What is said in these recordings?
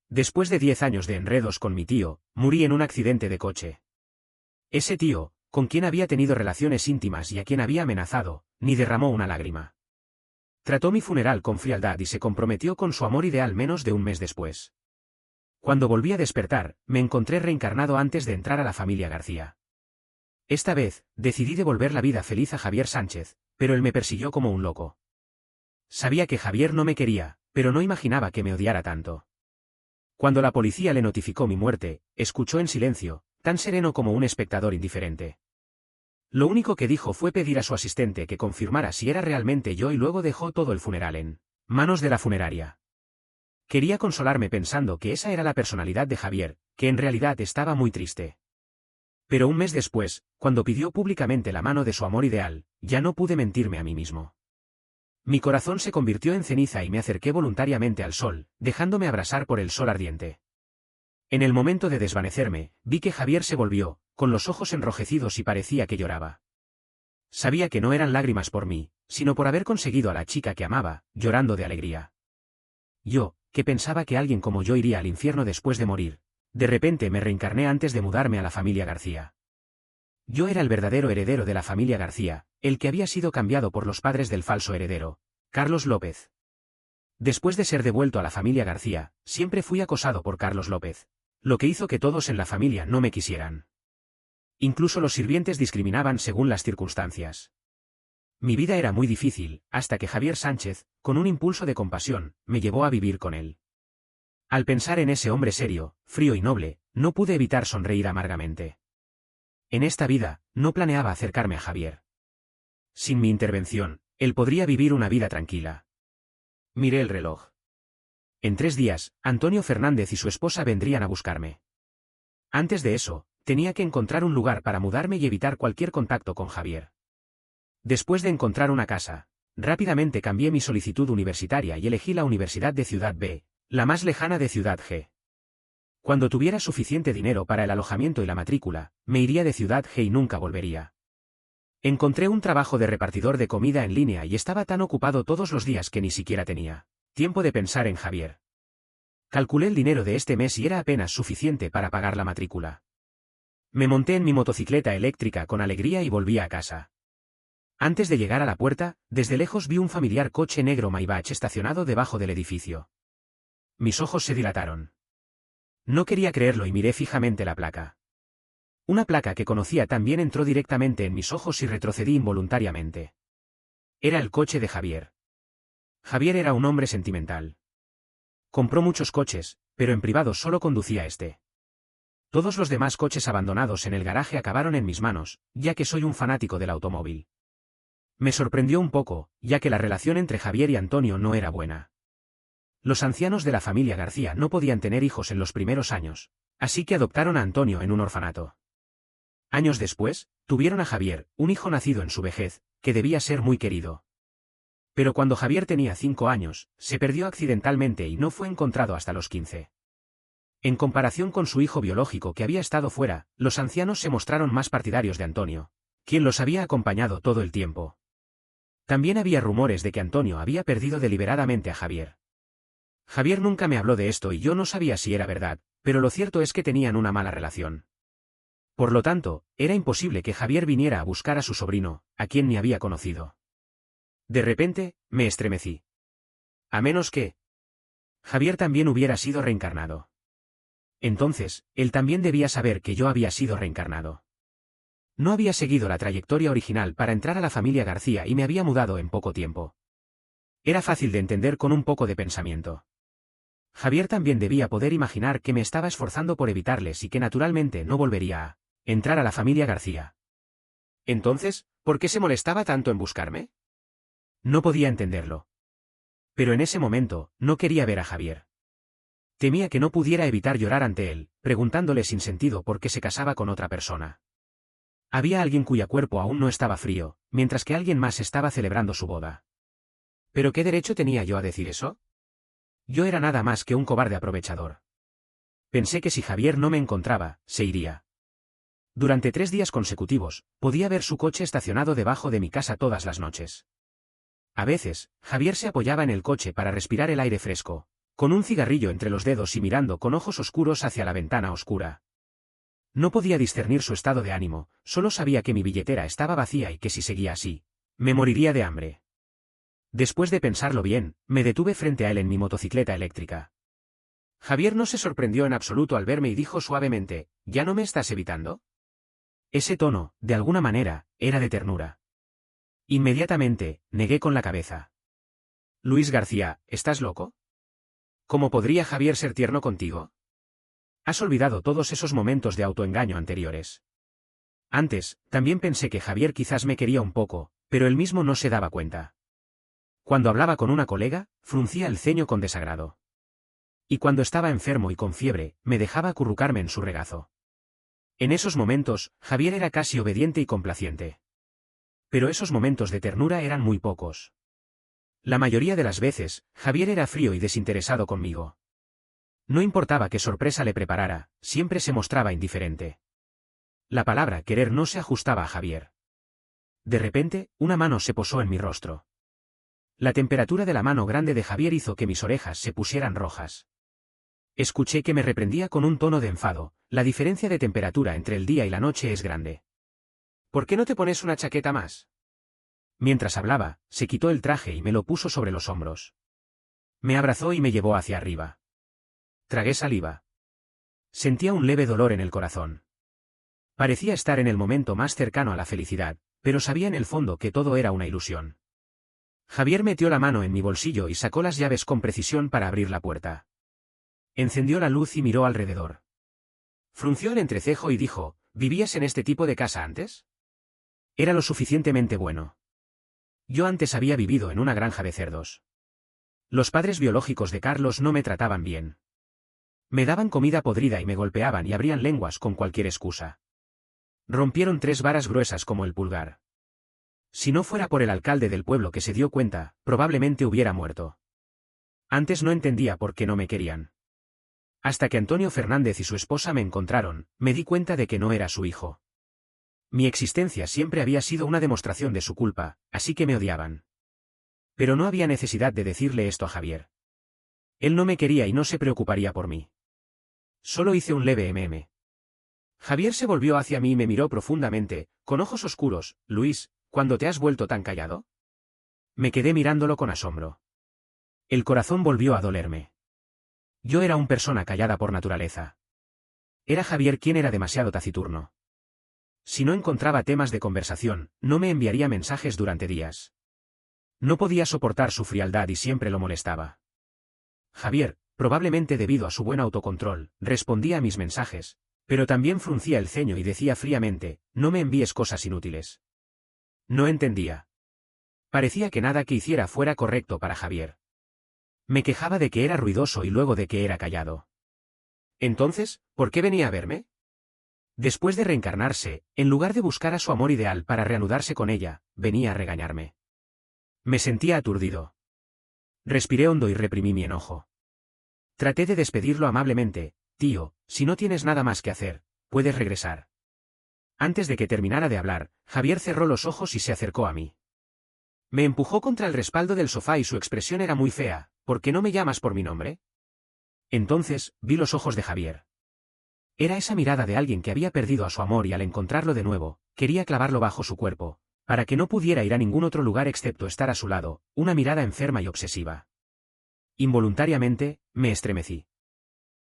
Después de 10 años de enredos con mi tío, morí en un accidente de coche. Ese tío, con quien había tenido relaciones íntimas y a quien había amenazado, ni derramó una lágrima. Trató mi funeral con frialdad y se comprometió con su amor ideal menos de un mes después. Cuando volví a despertar, me encontré reencarnado antes de entrar a la familia García. Esta vez, decidí devolver la vida feliz a Javier Sánchez, pero él me persiguió como un loco. Sabía que Javier no me quería, pero no imaginaba que me odiara tanto. Cuando la policía le notificó mi muerte, escuchó en silencio, tan sereno como un espectador indiferente. Lo único que dijo fue pedir a su asistente que confirmara si era realmente yo y luego dejó todo el funeral en manos de la funeraria. Quería consolarme pensando que esa era la personalidad de Javier, que en realidad estaba muy triste. Pero un mes después, cuando pidió públicamente la mano de su amor ideal, ya no pude mentirme a mí mismo. Mi corazón se convirtió en ceniza y me acerqué voluntariamente al sol, dejándome abrasar por el sol ardiente. En el momento de desvanecerme, vi que Javier se volvió, con los ojos enrojecidos y parecía que lloraba. Sabía que no eran lágrimas por mí, sino por haber conseguido a la chica que amaba, llorando de alegría. Yo, que pensaba que alguien como yo iría al infierno después de morir, de repente me reencarné antes de mudarme a la familia García. Yo era el verdadero heredero de la familia García, el que había sido cambiado por los padres del falso heredero, Carlos López. Después de ser devuelto a la familia García, siempre fui acosado por Carlos López, lo que hizo que todos en la familia no me quisieran. Incluso los sirvientes discriminaban según las circunstancias. Mi vida era muy difícil, hasta que Javier Sánchez, con un impulso de compasión, me llevó a vivir con él. Al pensar en ese hombre serio, frío y noble, no pude evitar sonreír amargamente. En esta vida, no planeaba acercarme a Javier. Sin mi intervención, él podría vivir una vida tranquila. Miré el reloj. En 3 días, Antonio Fernández y su esposa vendrían a buscarme. Antes de eso, tenía que encontrar un lugar para mudarme y evitar cualquier contacto con Javier. Después de encontrar una casa, rápidamente cambié mi solicitud universitaria y elegí la Universidad de Ciudad B, la más lejana de Ciudad G. Cuando tuviera suficiente dinero para el alojamiento y la matrícula, me iría de Ciudad G y nunca volvería. Encontré un trabajo de repartidor de comida en línea y estaba tan ocupado todos los días que ni siquiera tenía tiempo de pensar en Javier. Calculé el dinero de este mes y era apenas suficiente para pagar la matrícula. Me monté en mi motocicleta eléctrica con alegría y volví a casa. Antes de llegar a la puerta, desde lejos vi un familiar coche negro Maybach estacionado debajo del edificio. Mis ojos se dilataron. No quería creerlo y miré fijamente la placa. Una placa que conocía también entró directamente en mis ojos y retrocedí involuntariamente. Era el coche de Javier. Javier era un hombre sentimental. Compró muchos coches, pero en privado solo conducía este. Todos los demás coches abandonados en el garaje acabaron en mis manos, ya que soy un fanático del automóvil. Me sorprendió un poco, ya que la relación entre Javier y Antonio no era buena. Los ancianos de la familia García no podían tener hijos en los primeros años, así que adoptaron a Antonio en un orfanato. Años después, tuvieron a Javier, un hijo nacido en su vejez, que debía ser muy querido. Pero cuando Javier tenía 5 años, se perdió accidentalmente y no fue encontrado hasta los 15. En comparación con su hijo biológico que había estado fuera, los ancianos se mostraron más partidarios de Antonio, quien los había acompañado todo el tiempo. También había rumores de que Antonio había perdido deliberadamente a Javier. Javier nunca me habló de esto y yo no sabía si era verdad, pero lo cierto es que tenían una mala relación. Por lo tanto, era imposible que Javier viniera a buscar a su sobrino, a quien ni había conocido. De repente, me estremecí. A menos que Javier también hubiera sido reencarnado. Entonces, él también debía saber que yo había sido reencarnado. No había seguido la trayectoria original para entrar a la familia García y me había mudado en poco tiempo. Era fácil de entender con un poco de pensamiento. Javier también debía poder imaginar que me estaba esforzando por evitarles y que naturalmente no volvería a entrar a la familia García. Entonces, ¿por qué se molestaba tanto en buscarme? No podía entenderlo. Pero en ese momento, no quería ver a Javier. Temía que no pudiera evitar llorar ante él, preguntándole sin sentido por qué se casaba con otra persona. Había alguien cuyo cuerpo aún no estaba frío, mientras que alguien más estaba celebrando su boda. ¿Pero qué derecho tenía yo a decir eso? Yo era nada más que un cobarde aprovechador. Pensé que si Javier no me encontraba, se iría. Durante 3 días consecutivos, podía ver su coche estacionado debajo de mi casa todas las noches. A veces, Javier se apoyaba en el coche para respirar el aire fresco, con un cigarrillo entre los dedos y mirando con ojos oscuros hacia la ventana oscura. No podía discernir su estado de ánimo, solo sabía que mi billetera estaba vacía y que si seguía así, me moriría de hambre. Después de pensarlo bien, me detuve frente a él en mi motocicleta eléctrica. Javier no se sorprendió en absoluto al verme y dijo suavemente, ¿ya no me estás evitando? Ese tono, de alguna manera, era de ternura. Inmediatamente, negué con la cabeza. Luis García, ¿estás loco? ¿Cómo podría Javier ser tierno contigo? Has olvidado todos esos momentos de autoengaño anteriores. Antes, también pensé que Javier quizás me quería un poco, pero él mismo no se daba cuenta. Cuando hablaba con una colega, fruncía el ceño con desagrado. Y cuando estaba enfermo y con fiebre, me dejaba acurrucarme en su regazo. En esos momentos, Javier era casi obediente y complaciente. Pero esos momentos de ternura eran muy pocos. La mayoría de las veces, Javier era frío y desinteresado conmigo. No importaba qué sorpresa le preparara, siempre se mostraba indiferente. La palabra querer no se ajustaba a Javier. De repente, una mano se posó en mi rostro. La temperatura de la mano grande de Javier hizo que mis orejas se pusieran rojas. Escuché que me reprendía con un tono de enfado, la diferencia de temperatura entre el día y la noche es grande. ¿Por qué no te pones una chaqueta más? Mientras hablaba, se quitó el traje y me lo puso sobre los hombros. Me abrazó y me llevó hacia arriba. Tragué saliva. Sentía un leve dolor en el corazón. Parecía estar en el momento más cercano a la felicidad, pero sabía en el fondo que todo era una ilusión. Javier metió la mano en mi bolsillo y sacó las llaves con precisión para abrir la puerta. Encendió la luz y miró alrededor. Frunció el entrecejo y dijo, ¿vivías en este tipo de casa antes? Era lo suficientemente bueno. Yo antes había vivido en una granja de cerdos. Los padres biológicos de Carlos no me trataban bien. Me daban comida podrida y me golpeaban y abrían lenguas con cualquier excusa. Rompieron 3 varas gruesas como el pulgar. Si no fuera por el alcalde del pueblo que se dio cuenta, probablemente hubiera muerto. Antes no entendía por qué no me querían. Hasta que Antonio Fernández y su esposa me encontraron, me di cuenta de que no era su hijo. Mi existencia siempre había sido una demostración de su culpa, así que me odiaban. Pero no había necesidad de decirle esto a Javier. Él no me quería y no se preocuparía por mí. Solo hice un leve Javier se volvió hacia mí y me miró profundamente, con ojos oscuros. Luis, ¿cuándo te has vuelto tan callado? Me quedé mirándolo con asombro. El corazón volvió a dolerme. Yo era una persona callada por naturaleza. Era Javier quien era demasiado taciturno. Si no encontraba temas de conversación, no me enviaría mensajes durante días. No podía soportar su frialdad y siempre lo molestaba. Javier, probablemente debido a su buen autocontrol, respondía a mis mensajes, pero también fruncía el ceño y decía fríamente, no me envíes cosas inútiles. No entendía. Parecía que nada que hiciera fuera correcto para Javier. Me quejaba de que era ruidoso y luego de que era callado. Entonces, ¿por qué venía a verme? Después de reencarnarse, en lugar de buscar a su amor ideal para reanudarse con ella, venía a regañarme. Me sentía aturdido. Respiré hondo y reprimí mi enojo. Traté de despedirlo amablemente, tío, si no tienes nada más que hacer, puedes regresar. Antes de que terminara de hablar, Javier cerró los ojos y se acercó a mí. Me empujó contra el respaldo del sofá y su expresión era muy fea. ¿Por qué no me llamas por mi nombre? Entonces, vi los ojos de Javier. Era esa mirada de alguien que había perdido a su amor y al encontrarlo de nuevo, quería clavarlo bajo su cuerpo, para que no pudiera ir a ningún otro lugar excepto estar a su lado, una mirada enferma y obsesiva. Involuntariamente, me estremecí.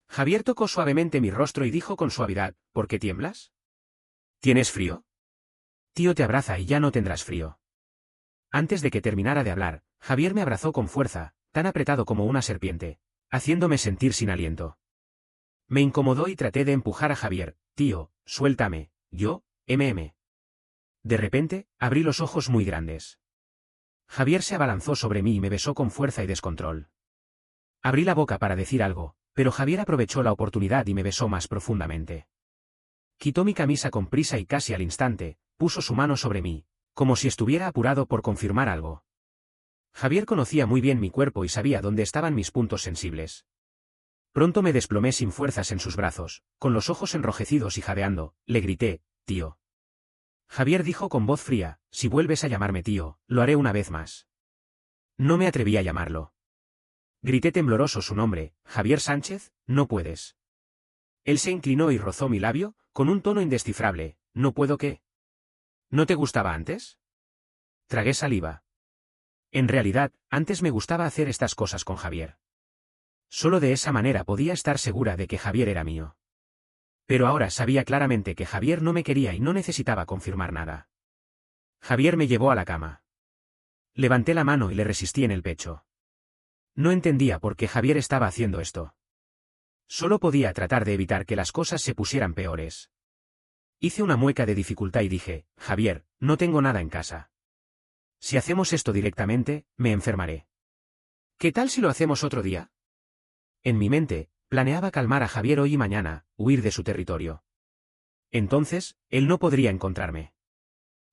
Javier tocó suavemente mi rostro y dijo con suavidad, ¿por qué tiemblas? ¿Tienes frío? Tío te abraza y ya no tendrás frío. Antes de que terminara de hablar, Javier me abrazó con fuerza, tan apretado como una serpiente, haciéndome sentir sin aliento. Me incomodó y traté de empujar a Javier, tío, suéltame, yo, De repente, abrí los ojos muy grandes. Javier se abalanzó sobre mí y me besó con fuerza y descontrol. Abrí la boca para decir algo, pero Javier aprovechó la oportunidad y me besó más profundamente. Quitó mi camisa con prisa y casi al instante, puso su mano sobre mí, como si estuviera apurado por confirmar algo. Javier conocía muy bien mi cuerpo y sabía dónde estaban mis puntos sensibles. Pronto me desplomé sin fuerzas en sus brazos, con los ojos enrojecidos y jadeando, le grité, tío. Javier dijo con voz fría, si vuelves a llamarme tío, lo haré una vez más. No me atreví a llamarlo. Grité tembloroso su nombre. Javier Sánchez, no puedes. Él se inclinó y rozó mi labio, con un tono indescifrable. ¿No puedo qué? ¿No te gustaba antes? Tragué saliva. En realidad, antes me gustaba hacer estas cosas con Javier. Solo de esa manera podía estar segura de que Javier era mío. Pero ahora sabía claramente que Javier no me quería y no necesitaba confirmar nada. Javier me llevó a la cama. Levanté la mano y le resistí en el pecho. No entendía por qué Javier estaba haciendo esto. Solo podía tratar de evitar que las cosas se pusieran peores. Hice una mueca de dificultad y dije, Javier, no tengo nada en casa. Si hacemos esto directamente, me enfermaré. ¿Qué tal si lo hacemos otro día? En mi mente, planeaba calmar a Javier hoy y mañana, huir de su territorio. Entonces, él no podría encontrarme.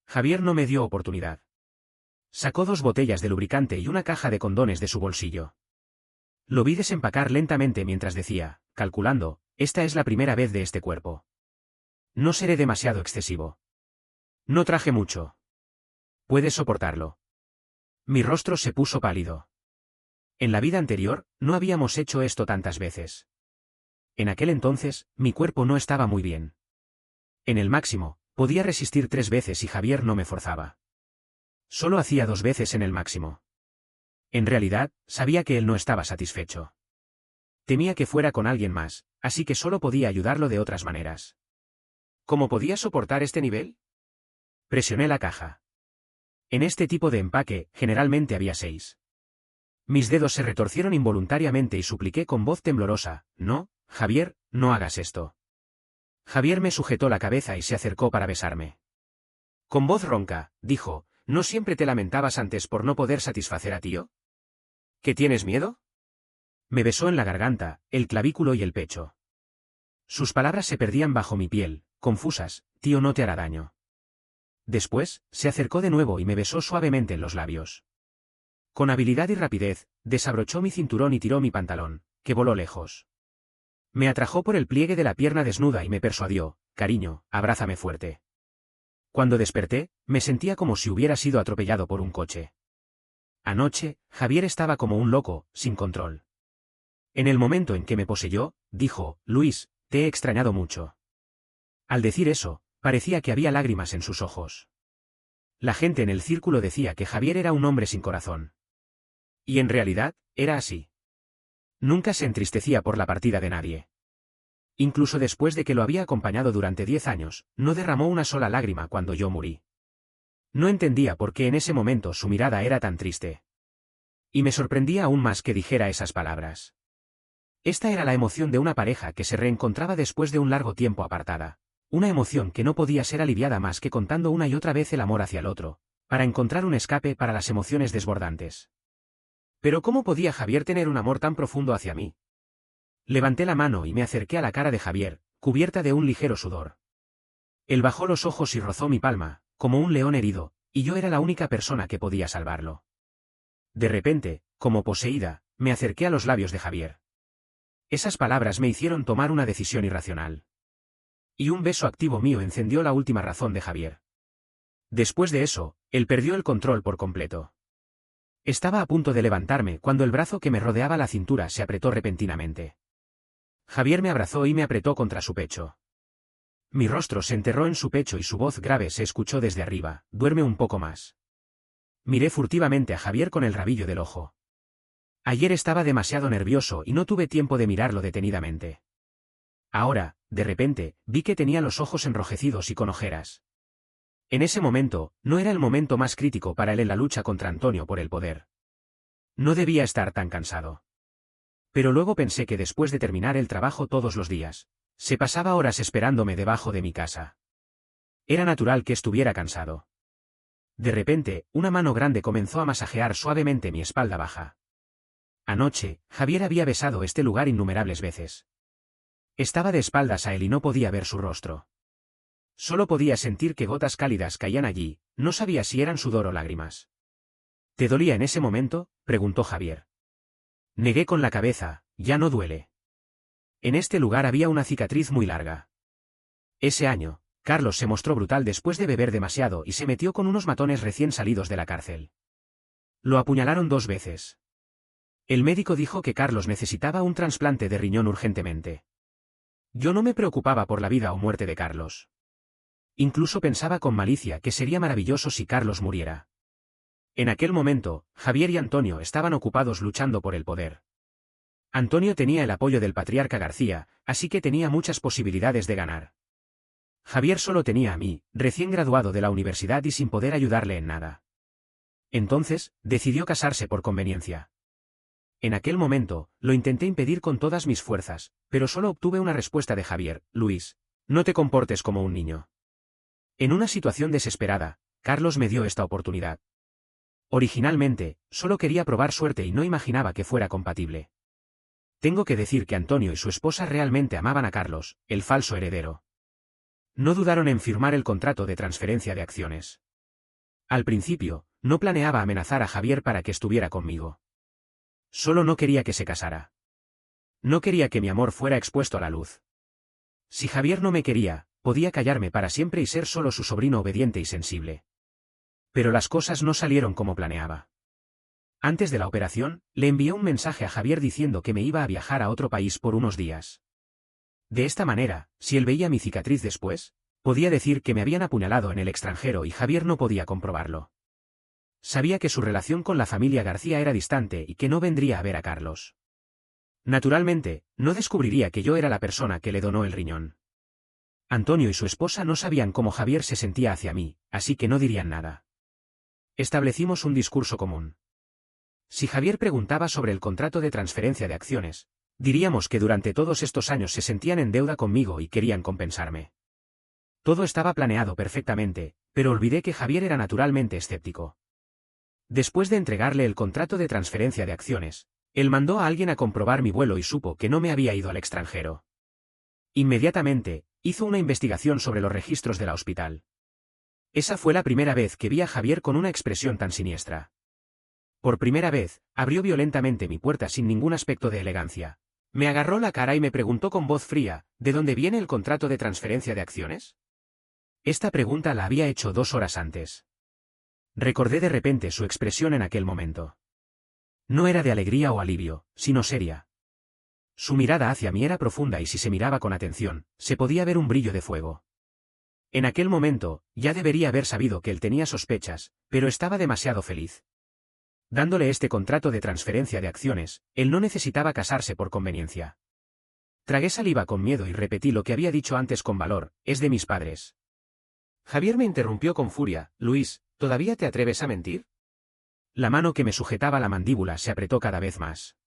Javier no me dio oportunidad. Sacó 2 botellas de lubricante y una caja de condones de su bolsillo. Lo vi desempacar lentamente mientras decía, calculando, esta es la primera vez de este cuerpo. No seré demasiado excesivo. No traje mucho. Puedes soportarlo. Mi rostro se puso pálido. En la vida anterior, no habíamos hecho esto tantas veces. En aquel entonces, mi cuerpo no estaba muy bien. En el máximo, podía resistir 3 veces y Javier no me forzaba. Solo hacía 2 veces en el máximo. En realidad, sabía que él no estaba satisfecho. Temía que fuera con alguien más, así que solo podía ayudarlo de otras maneras. ¿Cómo podía soportar este nivel? Presioné la caja. En este tipo de empaque, generalmente había 6. Mis dedos se retorcieron involuntariamente y supliqué con voz temblorosa, no, Javier, no hagas esto. Javier me sujetó la cabeza y se acercó para besarme. Con voz ronca, dijo, ¿no siempre te lamentabas antes por no poder satisfacer a tío? ¿Que tienes miedo? Me besó en la garganta, el clavículo y el pecho. Sus palabras se perdían bajo mi piel, confusas, tío no te hará daño. Después, se acercó de nuevo y me besó suavemente en los labios. Con habilidad y rapidez, desabrochó mi cinturón y tiró mi pantalón, que voló lejos. Me atrajo por el pliegue de la pierna desnuda y me persuadió, cariño, abrázame fuerte. Cuando desperté, me sentía como si hubiera sido atropellado por un coche. Anoche, Javier estaba como un loco, sin control. En el momento en que me poseyó, dijo, Luis, te he extrañado mucho. Al decir eso, parecía que había lágrimas en sus ojos. La gente en el círculo decía que Javier era un hombre sin corazón. Y en realidad, era así. Nunca se entristecía por la partida de nadie. Incluso después de que lo había acompañado durante 10 años, no derramó una sola lágrima cuando yo morí. No entendía por qué en ese momento su mirada era tan triste. Y me sorprendía aún más que dijera esas palabras. Esta era la emoción de una pareja que se reencontraba después de un largo tiempo apartada. Una emoción que no podía ser aliviada más que contando una y otra vez el amor hacia el otro, para encontrar un escape para las emociones desbordantes. Pero ¿cómo podía Javier tener un amor tan profundo hacia mí? Levanté la mano y me acerqué a la cara de Javier, cubierta de un ligero sudor. Él bajó los ojos y rozó mi palma, como un león herido, y yo era la única persona que podía salvarlo. De repente, como poseída, me acerqué a los labios de Javier. Esas palabras me hicieron tomar una decisión irracional. Y un beso activo mío encendió la última razón de Javier. Después de eso, él perdió el control por completo. Estaba a punto de levantarme cuando el brazo que me rodeaba la cintura se apretó repentinamente. Javier me abrazó y me apretó contra su pecho. Mi rostro se enterró en su pecho y su voz grave se escuchó desde arriba, duerme un poco más. Miré furtivamente a Javier con el rabillo del ojo. Ayer estaba demasiado nervioso y no tuve tiempo de mirarlo detenidamente. Ahora, de repente, vi que tenía los ojos enrojecidos y con ojeras. En ese momento, no era el momento más crítico para él en la lucha contra Antonio por el poder. No debía estar tan cansado. Pero luego pensé que después de terminar el trabajo todos los días, se pasaba horas esperándome debajo de mi casa. Era natural que estuviera cansado. De repente, una mano grande comenzó a masajear suavemente mi espalda baja. Anoche, Javier había besado este lugar innumerables veces. Estaba de espaldas a él y no podía ver su rostro. Solo podía sentir que gotas cálidas caían allí, no sabía si eran sudor o lágrimas. ¿Te dolía en ese momento?, preguntó Javier. Negué con la cabeza, ya no duele. En este lugar había una cicatriz muy larga. Ese año, Carlos se mostró brutal después de beber demasiado y se metió con unos matones recién salidos de la cárcel. Lo apuñalaron 2 veces. El médico dijo que Carlos necesitaba un trasplante de riñón urgentemente. Yo no me preocupaba por la vida o muerte de Carlos. Incluso pensaba con malicia que sería maravilloso si Carlos muriera. En aquel momento, Javier y Antonio estaban ocupados luchando por el poder. Antonio tenía el apoyo del patriarca García, así que tenía muchas posibilidades de ganar. Javier solo tenía a mí, recién graduado de la universidad y sin poder ayudarle en nada. Entonces, decidió casarse por conveniencia. En aquel momento, lo intenté impedir con todas mis fuerzas, pero solo obtuve una respuesta de Javier: Luis, no te comportes como un niño. En una situación desesperada, Carlos me dio esta oportunidad. Originalmente, solo quería probar suerte y no imaginaba que fuera compatible. Tengo que decir que Antonio y su esposa realmente amaban a Carlos, el falso heredero. No dudaron en firmar el contrato de transferencia de acciones. Al principio, no planeaba amenazar a Javier para que estuviera conmigo. Solo no quería que se casara. No quería que mi amor fuera expuesto a la luz. Si Javier no me quería, podía callarme para siempre y ser solo su sobrino obediente y sensible. Pero las cosas no salieron como planeaba. Antes de la operación, le envié un mensaje a Javier diciendo que me iba a viajar a otro país por unos días. De esta manera, si él veía mi cicatriz después, podía decir que me habían apuñalado en el extranjero y Javier no podía comprobarlo. Sabía que su relación con la familia García era distante y que no vendría a ver a Carlos. Naturalmente, no descubriría que yo era la persona que le donó el riñón. Antonio y su esposa no sabían cómo Javier se sentía hacia mí, así que no dirían nada. Establecimos un discurso común. Si Javier preguntaba sobre el contrato de transferencia de acciones, diríamos que durante todos estos años se sentían en deuda conmigo y querían compensarme. Todo estaba planeado perfectamente, pero olvidé que Javier era naturalmente escéptico. Después de entregarle el contrato de transferencia de acciones, él mandó a alguien a comprobar mi vuelo y supo que no me había ido al extranjero. Inmediatamente, hizo una investigación sobre los registros de la hospital. Esa fue la primera vez que vi a Javier con una expresión tan siniestra. Por primera vez, abrió violentamente mi puerta sin ningún aspecto de elegancia. Me agarró la cara y me preguntó con voz fría: ¿de dónde viene el contrato de transferencia de acciones? Esta pregunta la había hecho 2 horas antes. Recordé de repente su expresión en aquel momento. No era de alegría o alivio, sino seria. Su mirada hacia mí era profunda y si se miraba con atención, se podía ver un brillo de fuego. En aquel momento, ya debería haber sabido que él tenía sospechas, pero estaba demasiado feliz. Dándole este contrato de transferencia de acciones, él no necesitaba casarse por conveniencia. Tragué saliva con miedo y repetí lo que había dicho antes con valor: es de mis padres. Javier me interrumpió con furia: Luis, ¿todavía te atreves a mentir? La mano que me sujetaba la mandíbula se apretó cada vez más.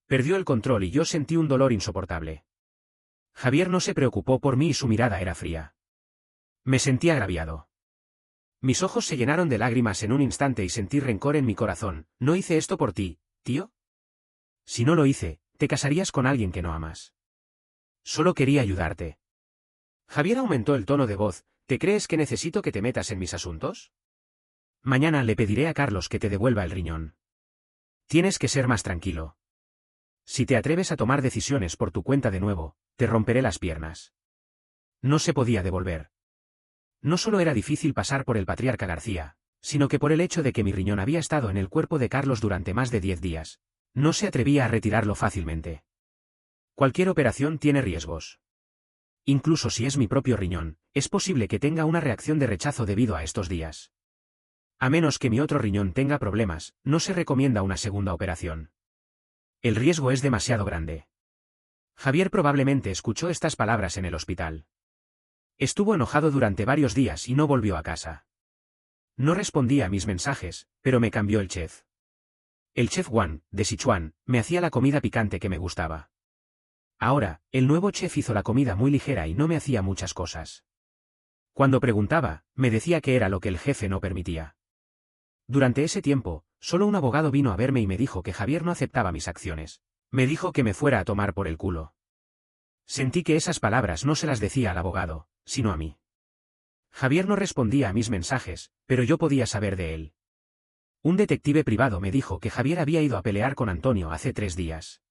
Perdió el control y yo sentí un dolor insoportable. Javier no se preocupó por mí y su mirada era fría. Me sentí agraviado. Mis ojos se llenaron de lágrimas en un instante y sentí rencor en mi corazón. ¿No hice esto por ti, tío? Si no lo hice, te casarías con alguien que no amas. Solo quería ayudarte. Javier aumentó el tono de voz: ¿te crees que necesito que te metas en mis asuntos? Mañana le pediré a Carlos que te devuelva el riñón. Tienes que ser más tranquilo. Si te atreves a tomar decisiones por tu cuenta de nuevo, te romperé las piernas. No se podía devolver. No solo era difícil pasar por el patriarca García, sino que por el hecho de que mi riñón había estado en el cuerpo de Carlos durante más de 10 días, no se atrevía a retirarlo fácilmente. Cualquier operación tiene riesgos. Incluso si es mi propio riñón, es posible que tenga una reacción de rechazo debido a estos días. A menos que mi otro riñón tenga problemas, no se recomienda una segunda operación. El riesgo es demasiado grande. Javier probablemente escuchó estas palabras en el hospital. Estuvo enojado durante varios días y no volvió a casa. No respondía a mis mensajes, pero me cambió el chef. El chef Wang, de Sichuan, me hacía la comida picante que me gustaba. Ahora, el nuevo chef hizo la comida muy ligera y no me hacía muchas cosas. Cuando preguntaba, me decía que era lo que el jefe no permitía. Durante ese tiempo, solo un abogado vino a verme y me dijo que Javier no aceptaba mis acciones. Me dijo que me fuera a tomar por el culo. Sentí que esas palabras no se las decía al abogado, sino a mí. Javier no respondía a mis mensajes, pero yo podía saber de él. Un detective privado me dijo que Javier había ido a pelear con Antonio hace 3 días.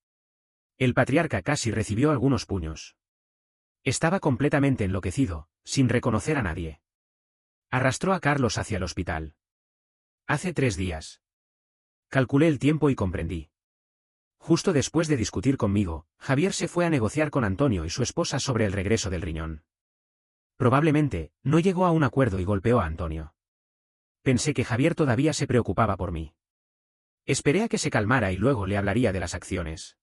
El patriarca casi recibió algunos puños. Estaba completamente enloquecido, sin reconocer a nadie. Arrastró a Carlos hacia el hospital. Hace 3 días. Calculé el tiempo y comprendí. Justo después de discutir conmigo, Javier se fue a negociar con Antonio y su esposa sobre el regreso del riñón. Probablemente, no llegó a un acuerdo y golpeó a Antonio. Pensé que Javier todavía se preocupaba por mí. Esperé a que se calmara y luego le hablaría de las acciones.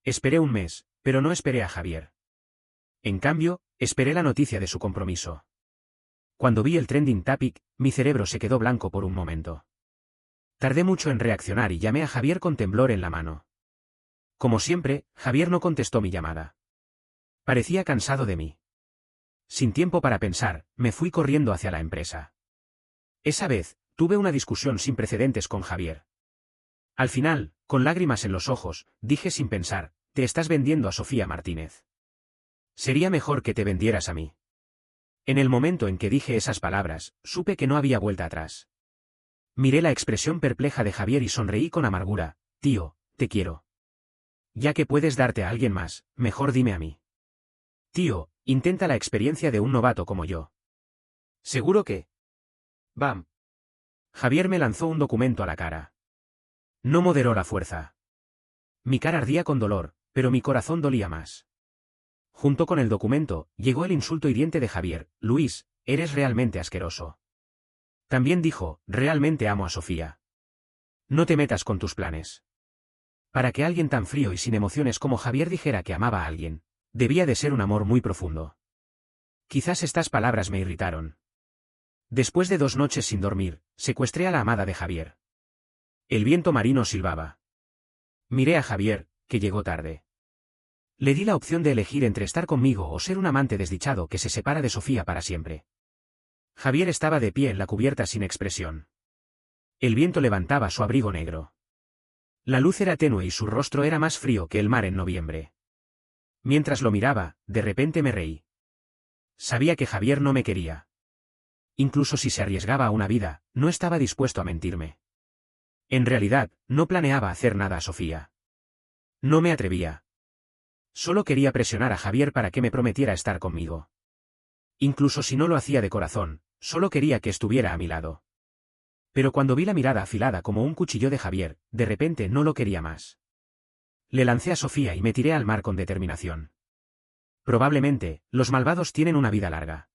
Esperé un mes, pero no esperé a Javier. En cambio, esperé la noticia de su compromiso. Cuando vi el trending topic, mi cerebro se quedó blanco por un momento. Tardé mucho en reaccionar y llamé a Javier con temblor en la mano. Como siempre, Javier no contestó mi llamada. Parecía cansado de mí. Sin tiempo para pensar, me fui corriendo hacia la empresa. Esa vez, tuve una discusión sin precedentes con Javier. Al final, con lágrimas en los ojos, dije sin pensar, te estás vendiendo a Sofía Martínez. Sería mejor que te vendieras a mí. En el momento en que dije esas palabras, supe que no había vuelta atrás. Miré la expresión perpleja de Javier y sonreí con amargura, tío, te quiero. Ya que puedes darte a alguien más, mejor dime a mí. Tío, intenta la experiencia de un novato como yo. ¿Seguro que? ¡Bam! Javier me lanzó un documento a la cara. No moderó la fuerza. Mi cara ardía con dolor, pero mi corazón dolía más. Junto con el documento, llegó el insulto hiriente de Javier, Luis, eres realmente asqueroso. También dijo, realmente amo a Sofía. No te metas con tus planes. Para que alguien tan frío y sin emociones como Javier dijera que amaba a alguien, debía de ser un amor muy profundo. Quizás estas palabras me irritaron. Después de 2 noches sin dormir, secuestré a la amada de Javier. El viento marino silbaba. Miré a Javier, que llegó tarde. Le di la opción de elegir entre estar conmigo o ser un amante desdichado que se separa de Sofía para siempre. Javier estaba de pie en la cubierta sin expresión. El viento levantaba su abrigo negro. La luz era tenue y su rostro era más frío que el mar en noviembre. Mientras lo miraba, de repente me reí. Sabía que Javier no me quería. Incluso si se arriesgaba a una vida, no estaba dispuesto a mentirme. En realidad, no planeaba hacer nada a Sofía. No me atrevía. Solo quería presionar a Javier para que me prometiera estar conmigo. Incluso si no lo hacía de corazón, solo quería que estuviera a mi lado. Pero cuando vi la mirada afilada como un cuchillo de Javier, de repente no lo quería más. Le lancé a Sofía y me tiré al mar con determinación. Probablemente, los malvados tienen una vida larga.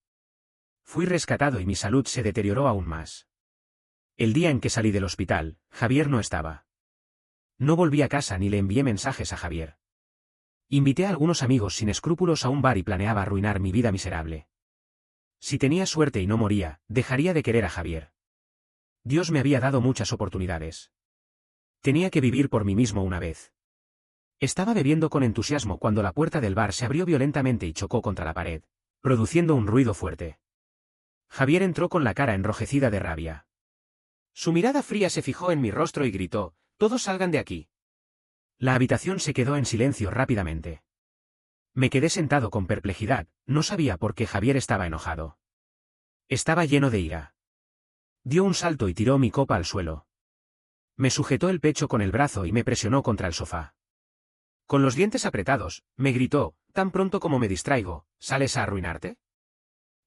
Fui rescatado y mi salud se deterioró aún más. El día en que salí del hospital, Javier no estaba. No volví a casa ni le envié mensajes a Javier. Invité a algunos amigos sin escrúpulos a un bar y planeaba arruinar mi vida miserable. Si tenía suerte y no moría, dejaría de querer a Javier. Dios me había dado muchas oportunidades. Tenía que vivir por mí mismo una vez. Estaba bebiendo con entusiasmo cuando la puerta del bar se abrió violentamente y chocó contra la pared, produciendo un ruido fuerte. Javier entró con la cara enrojecida de rabia. Su mirada fría se fijó en mi rostro y gritó, «Todos salgan de aquí». La habitación se quedó en silencio rápidamente. Me quedé sentado con perplejidad, no sabía por qué Javier estaba enojado. Estaba lleno de ira. Dio un salto y tiró mi copa al suelo. Me sujetó el pecho con el brazo y me presionó contra el sofá. Con los dientes apretados, me gritó, «Tan pronto como me distraigo, ¿sales a arruinarte?»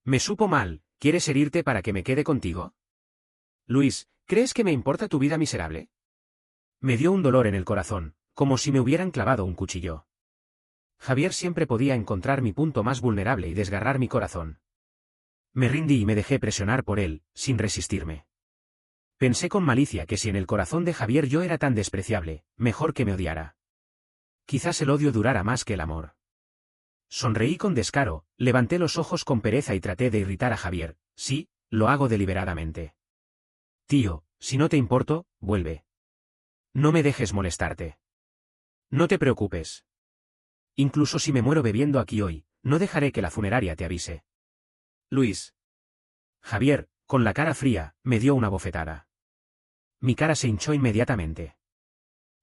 Me supo mal, ¿quieres herirte para que me quede contigo? Luis, ¿crees que me importa tu vida miserable? Me dio un dolor en el corazón, como si me hubieran clavado un cuchillo. Javier siempre podía encontrar mi punto más vulnerable y desgarrar mi corazón. Me rindí y me dejé presionar por él, sin resistirme. Pensé con malicia que si en el corazón de Javier yo era tan despreciable, mejor que me odiara. Quizás el odio durara más que el amor. Sonreí con descaro, levanté los ojos con pereza y traté de irritar a Javier, sí, lo hago deliberadamente. Tío, si no te importo, vuelve. No me dejes molestarte. No te preocupes. Incluso si me muero bebiendo aquí hoy, no dejaré que la funeraria te avise. Luis. Javier, con la cara fría, me dio una bofetada. Mi cara se hinchó inmediatamente.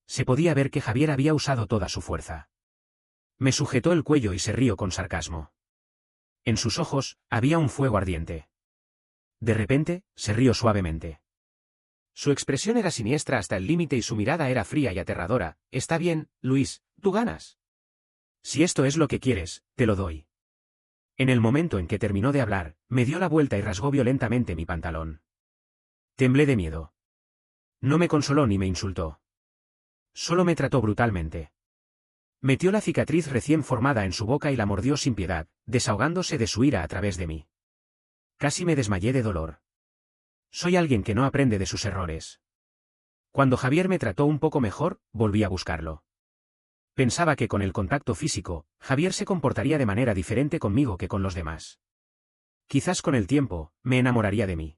Se podía ver que Javier había usado toda su fuerza. Me sujetó el cuello y se rió con sarcasmo. En sus ojos, había un fuego ardiente. De repente, se rió suavemente. Su expresión era siniestra hasta el límite y su mirada era fría y aterradora. Está bien, Luis, tú ganas. Si esto es lo que quieres, te lo doy. En el momento en que terminó de hablar, me dio la vuelta y rasgó violentamente mi pantalón. Temblé de miedo. No me consoló ni me insultó. Solo me trató brutalmente. Metió la cicatriz recién formada en su boca y la mordió sin piedad, desahogándose de su ira a través de mí. Casi me desmayé de dolor. Soy alguien que no aprende de sus errores. Cuando Javier me trató un poco mejor, volví a buscarlo. Pensaba que con el contacto físico, Javier se comportaría de manera diferente conmigo que con los demás. Quizás con el tiempo, me enamoraría de mí.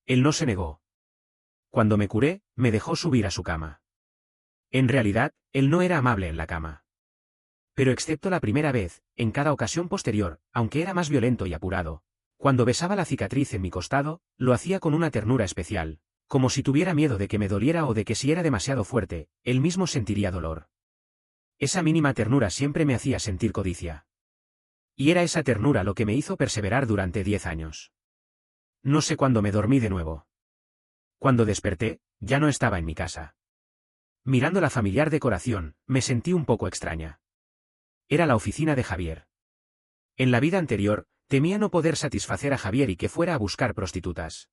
Él no se negó. Cuando me curé, me dejó subir a su cama. En realidad, él no era amable en la cama. Pero excepto la primera vez, en cada ocasión posterior, aunque era más violento y apurado, cuando besaba la cicatriz en mi costado, lo hacía con una ternura especial, como si tuviera miedo de que me doliera o de que si era demasiado fuerte, él mismo sentiría dolor. Esa mínima ternura siempre me hacía sentir codicia. Y era esa ternura lo que me hizo perseverar durante 10 años. No sé cuándo me dormí de nuevo. Cuando desperté, ya no estaba en mi casa. Mirando la familiar decoración, me sentí un poco extraña. Era la oficina de Javier. En la vida anterior, temía no poder satisfacer a Javier y que fuera a buscar prostitutas.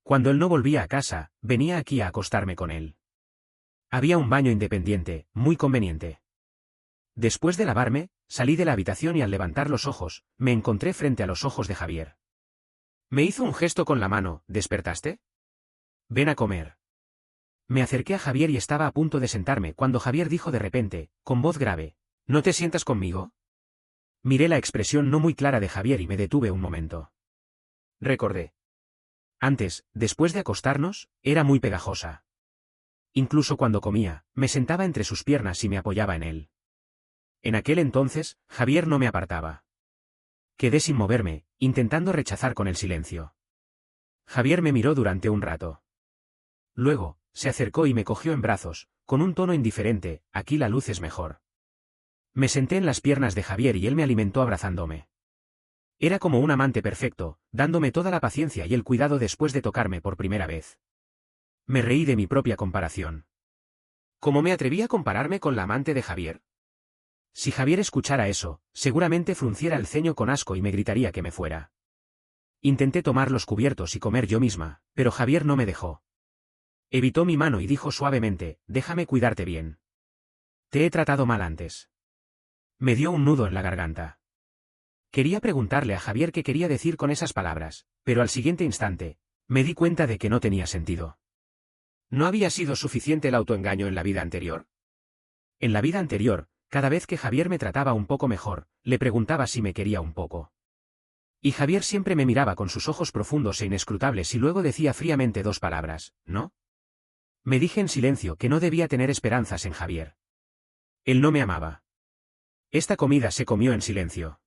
Cuando él no volvía a casa, venía aquí a acostarme con él. Había un baño independiente, muy conveniente. Después de lavarme, salí de la habitación y al levantar los ojos, me encontré frente a los ojos de Javier. Me hizo un gesto con la mano. ¿Despertaste? Ven a comer. Me acerqué a Javier y estaba a punto de sentarme cuando Javier dijo de repente, con voz grave, ¿no te sientas conmigo? Miré la expresión no muy clara de Javier y me detuve un momento. Recordé. Antes, después de acostarnos, era muy pegajosa. Incluso cuando comía, me sentaba entre sus piernas y me apoyaba en él. En aquel entonces, Javier no me apartaba. Quedé sin moverme, intentando rechazar con el silencio. Javier me miró durante un rato. Luego, se acercó y me cogió en brazos, con un tono indiferente, aquí la luz es mejor. Me senté en las piernas de Javier y él me alimentó abrazándome. Era como un amante perfecto, dándome toda la paciencia y el cuidado después de tocarme por primera vez. Me reí de mi propia comparación. ¿Cómo me atreví a compararme con la amante de Javier? Si Javier escuchara eso, seguramente frunciera el ceño con asco y me gritaría que me fuera. Intenté tomar los cubiertos y comer yo misma, pero Javier no me dejó. Evitó mi mano y dijo suavemente, déjame cuidarte bien. Te he tratado mal antes. Me dio un nudo en la garganta. Quería preguntarle a Javier qué quería decir con esas palabras, pero al siguiente instante, me di cuenta de que no tenía sentido. ¿No había sido suficiente el autoengaño en la vida anterior? En la vida anterior, cada vez que Javier me trataba un poco mejor, le preguntaba si me quería un poco. Y Javier siempre me miraba con sus ojos profundos e inescrutables y luego decía fríamente dos palabras, ¿no? Me dije en silencio que no debía tener esperanzas en Javier. Él no me amaba. Esta comida se comió en silencio.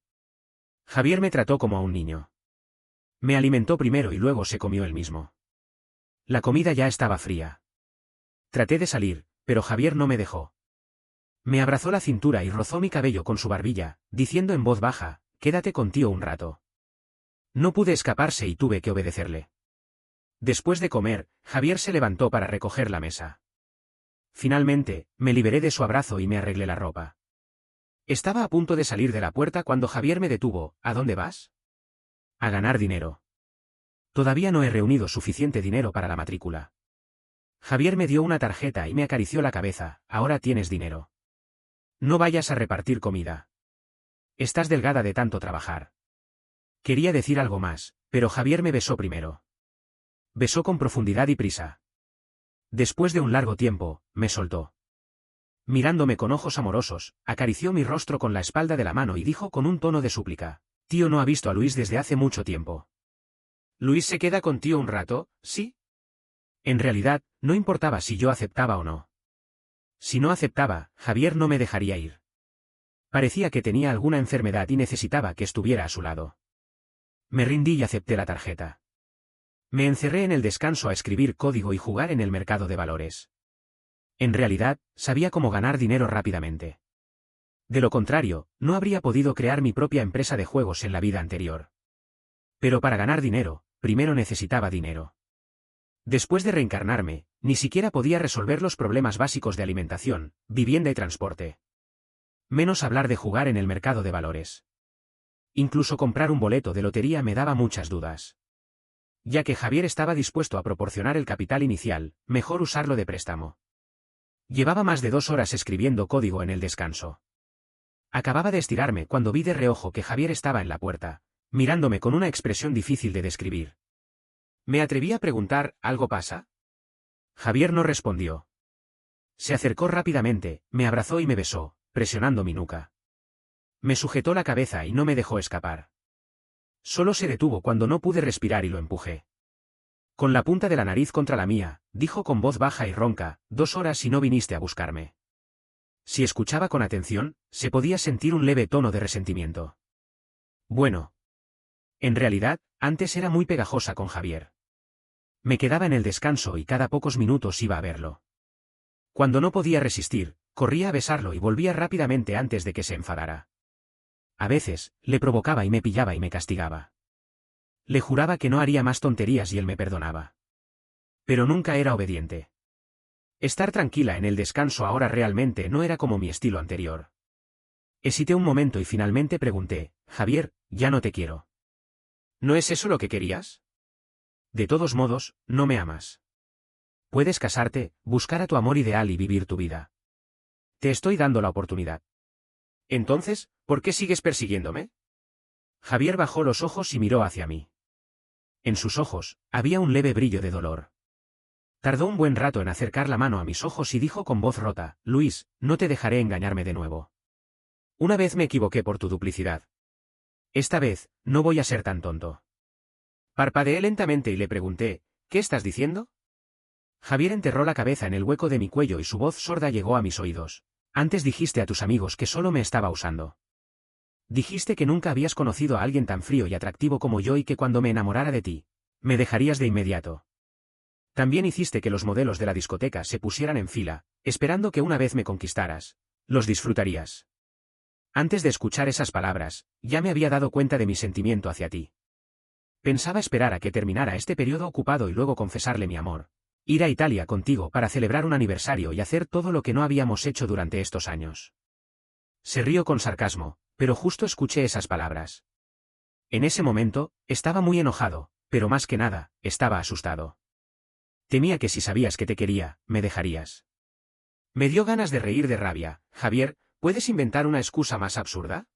Javier me trató como a un niño. Me alimentó primero y luego se comió él mismo. La comida ya estaba fría. Traté de salir, pero Javier no me dejó. Me abrazó la cintura y rozó mi cabello con su barbilla, diciendo en voz baja, quédate con tío un rato. No pude escaparse y tuve que obedecerle. Después de comer, Javier se levantó para recoger la mesa. Finalmente, me liberé de su abrazo y me arreglé la ropa. Estaba a punto de salir de la puerta cuando Javier me detuvo. ¿A dónde vas? A ganar dinero. Todavía no he reunido suficiente dinero para la matrícula. Javier me dio una tarjeta y me acarició la cabeza. Ahora tienes dinero. No vayas a repartir comida. Estás delgada de tanto trabajar. Quería decir algo más, pero Javier me besó primero. Besó con profundidad y prisa. Después de un largo tiempo, me soltó. Mirándome con ojos amorosos, acarició mi rostro con la espalda de la mano y dijo con un tono de súplica, tío no ha visto a Luis desde hace mucho tiempo. ¿Luis se queda con tío un rato, sí? En realidad, no importaba si yo aceptaba o no. Si no aceptaba, Javier no me dejaría ir. Parecía que tenía alguna enfermedad y necesitaba que estuviera a su lado. Me rindí y acepté la tarjeta. Me encerré en el descanso a escribir código y jugar en el mercado de valores. En realidad, sabía cómo ganar dinero rápidamente. De lo contrario, no habría podido crear mi propia empresa de juegos en la vida anterior. Pero para ganar dinero, primero necesitaba dinero. Después de reencarnarme, ni siquiera podía resolver los problemas básicos de alimentación, vivienda y transporte. Menos hablar de jugar en el mercado de valores. Incluso comprar un boleto de lotería me daba muchas dudas. Ya que Javier estaba dispuesto a proporcionar el capital inicial, mejor usarlo de préstamo. Llevaba más de 2 horas escribiendo código en el descanso. Acababa de estirarme cuando vi de reojo que Javier estaba en la puerta, mirándome con una expresión difícil de describir. Me atreví a preguntar, ¿algo pasa? Javier no respondió. Se acercó rápidamente, me abrazó y me besó, presionando mi nuca. Me sujetó la cabeza y no me dejó escapar. Solo se detuvo cuando no pude respirar y lo empujé. Con la punta de la nariz contra la mía, dijo con voz baja y ronca, 2 horas y no viniste a buscarme. Si escuchaba con atención, se podía sentir un leve tono de resentimiento. Bueno. En realidad, antes era muy pegajosa con Javier. Me quedaba en el descanso y cada pocos minutos iba a verlo. Cuando no podía resistir, corría a besarlo y volvía rápidamente antes de que se enfadara. A veces, le provocaba y me pillaba y me castigaba. Le juraba que no haría más tonterías y él me perdonaba. Pero nunca era obediente. Estar tranquila en el descanso ahora realmente no era como mi estilo anterior. Hesité un momento y finalmente pregunté, Javier, ya no te quiero. ¿No es eso lo que querías? De todos modos, no me amas. Puedes casarte, buscar a tu amor ideal y vivir tu vida. Te estoy dando la oportunidad. Entonces, ¿por qué sigues persiguiéndome? Javier bajó los ojos y miró hacia mí. En sus ojos, había un leve brillo de dolor. Tardó un buen rato en acercar la mano a mis ojos y dijo con voz rota, Luis, no te dejaré engañarme de nuevo. Una vez me equivoqué por tu duplicidad. Esta vez, no voy a ser tan tonto. Parpadeé lentamente y le pregunté, ¿qué estás diciendo? Javier enterró la cabeza en el hueco de mi cuello y su voz sorda llegó a mis oídos. Antes dijiste a tus amigos que solo me estaba usando. Dijiste que nunca habías conocido a alguien tan frío y atractivo como yo y que cuando me enamorara de ti, me dejarías de inmediato. También hiciste que los modelos de la discoteca se pusieran en fila, esperando que una vez me conquistaras, los disfrutarías. Antes de escuchar esas palabras, ya me había dado cuenta de mi sentimiento hacia ti. Pensaba esperar a que terminara este periodo ocupado y luego confesarle mi amor. Ir a Italia contigo para celebrar un aniversario y hacer todo lo que no habíamos hecho durante estos años. Se rió con sarcasmo, pero justo escuché esas palabras. En ese momento, estaba muy enojado, pero más que nada, estaba asustado. Temía que si sabías que te quería, me dejarías. Me dio ganas de reír de rabia. Javier, ¿puedes inventar una excusa más absurda?